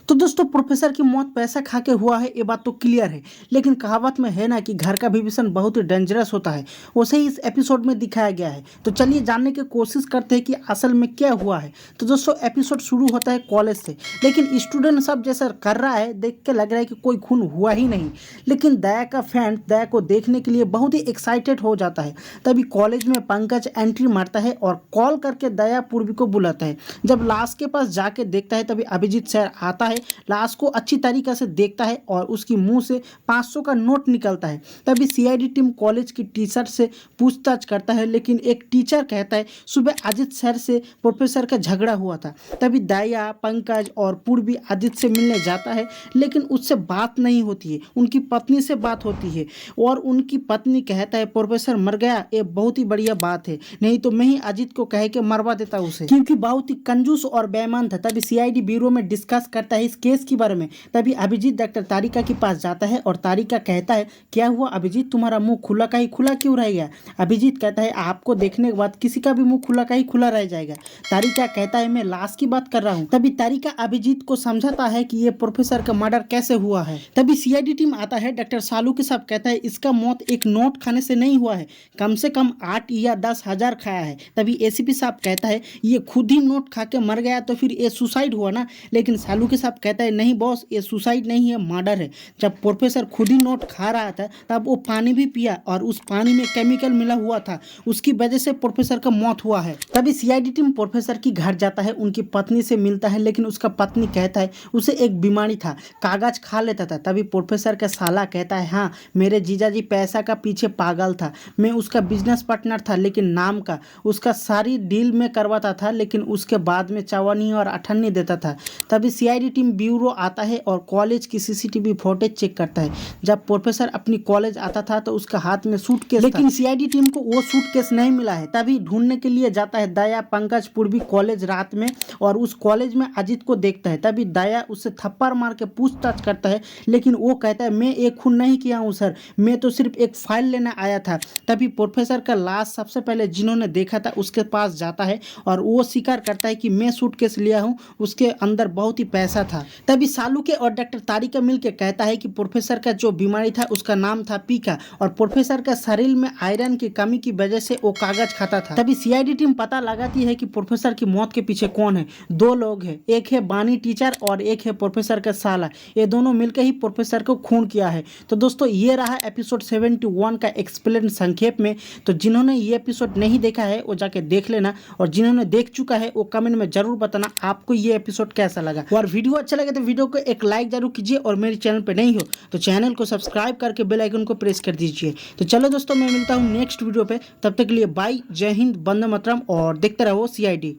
तो दोस्तों प्रोफेसर की मौत पैसा खा के हुआ है, ये बात तो क्लियर है। लेकिन कहावत में है ना कि घर का विभीषण बहुत ही डेंजरस होता है। वैसे ही इस एपिसोड में दिखाया गया है। तो चलिए जानने की कोशिश करते हैं कि असल में क्या हुआ है। तो दोस्तों एपिसोड शुरू होता है कॉलेज से, लेकिन स्टूडेंट सब जैसा कर रहा है देख के लग रहा है कि कोई खून हुआ ही नहीं। लेकिन दया का फैन दया को देखने के लिए बहुत ही एक्साइटेड हो जाता है। तभी कॉलेज में पंकज एंट्री मारता है और कॉल करके दया पूर्वी को बुलाता है। जब लाश के पास जाके देखता है तभी अभिजीत सर आता है, लाश को अच्छी तरीके से देखता है और उसकी मुंह से 500 का नोट निकलता है। तभी सीआईडी टीम कॉलेज की टीचर से पूछताछ करता है, लेकिन एक टीचर कहता है सुबह अजित सर से प्रोफेसर का झगड़ा हुआ था। तभी दया, पंकज और पूर्वी अजित से मिलने जाता है, लेकिन उससे बात नहीं होती है। उनकी पत्नी से बात होती है और उनकी पत्नी कहता है प्रोफेसर मर गया, ये बहुत ही बढ़िया बात है, नहीं तो मैं ही अजित को कह के मरवा देता उसे, क्योंकि बहुत ही कंजूस और बेईमान था। तभी सीआईडी ब्यूरो में डिस्कस करता है इस केस के बारे में। तभी अभिजीत डॉक्टर तारिका के पास जाता है और तारिका कहता है क्या हुआ अभिजीत, तुम्हारा मुंह खुला का ही खुला क्यों रह गया। अभिजीत कहता है आपको देखने के बाद किसी का भी मुंह खुला का ही खुला रह जाएगा। तारिका कहता है मैं लाश की बात कर रहा हूँ। तभी तारिका अभिजीत को समझाता है कि ये प्रोफेसर का मर्डर कैसे हुआ है। तभी सीआईडी टीम आता है, डॉक्टर सालू के साथ कहता है इसका मौत एक नोट खाने से नहीं हुआ है, कम से कम 8 या 10 हजार खाया है। तभी एसीपी साहब कहता है ये खुद ही नोट खा के मर गया तो फिर ये सुसाइड हुआ ना। लेकिन सालू के साथ कहता है नहीं बॉस, ये सुसाइड नहीं है, मर्डर है। जब प्रोफेसर खुद ही नोट खा रहा था तब वो पानी भी पिया और उस पानी में केमिकल मिला हुआ था, उसकी वजह से प्रोफेसर का मौत हुआ है। तभी सीआईडी टीम प्रोफेसर की घर जाता है, उनकी पत्नी से मिलता है, लेकिन उसका पत्नी कहता है उसे एक बीमारी था, कागज खा लेता था। तभी प्रोफेसर का साला कहता है हाँ मेरे जीजाजी पैसा का पीछे पागल था, मैं उसका बिजनेस पार्टनर था, लेकिन नाम का उसका सारी डील में करवाता था, लेकिन उसके बाद में चवन्नी और अठन्नी देता था। तभी सीआईडी टीम ब्यूरो आता है और कॉलेज की सीसीटीवी फुटेज चेक करता है। जब प्रोफेसर अपनी कॉलेज आता था तो उसका हाथ में सूटकेस, लेकिन सीआईडी टीम को वो सूटकेस नहीं मिला है। तभी ढूंढने के लिए जाता है दया, पंकज, पूर्वी कॉलेज रात में और उस कॉलेज में अजित को देखता है। तभी दया उससे थप्पड़ मार के पूछताछ करता है, लेकिन वो कहता है मैं एक खून नहीं किया हूँ सर, मैं तो सिर्फ एक फाइल लेने आया था। तभी प्रोफेसर का लाश सबसे पहले जिन्होंने देखा था उसके पास जाता है और वो स्वीकार करता है कि मैं सूटकेस लिया हूँ, उसके अंदर बहुत ही पैसा था। तभी सालू के और डॉक्टर तारिका मिलकर कहता है कि प्रोफेसर का जो बीमारी था उसका नाम था पीका और प्रोफेसर का शरीर में आयरन की कमी की वजह से वो कागज खाता था। तभी सीआईडी टीम पता लगाती है कि प्रोफेसर की मौत के पीछे कौन है। 2 लोग हैं, एक है बानी टीचर और एक है प्रोफेसर का साला, ये दोनों मिलकर ही प्रोफेसर को खून किया है। तो दोस्तों ये रहा एपिसोड 71 का एक्सप्लेन संक्षेप में। तो जिन्होंने ये एपिसोड नहीं देखा है वो जाके देख लेना, और जिन्होंने देख चुका है वो कमेंट में जरूर बताना आपको ये एपिसोड कैसा लगा। और वीडियो अच्छा लगे तो वीडियो को एक लाइक जरूर कीजिए, और मेरे चैनल पे नहीं हो तो चैनल को सब्सक्राइब करके बेल आइकन को प्रेस कर दीजिए। तो चलो दोस्तों मैं मिलता हूँ नेक्स्ट वीडियो पे, तब तक के लिए बाय, जय हिंद, वंदे मातरम और देखते रहो सीआईडी।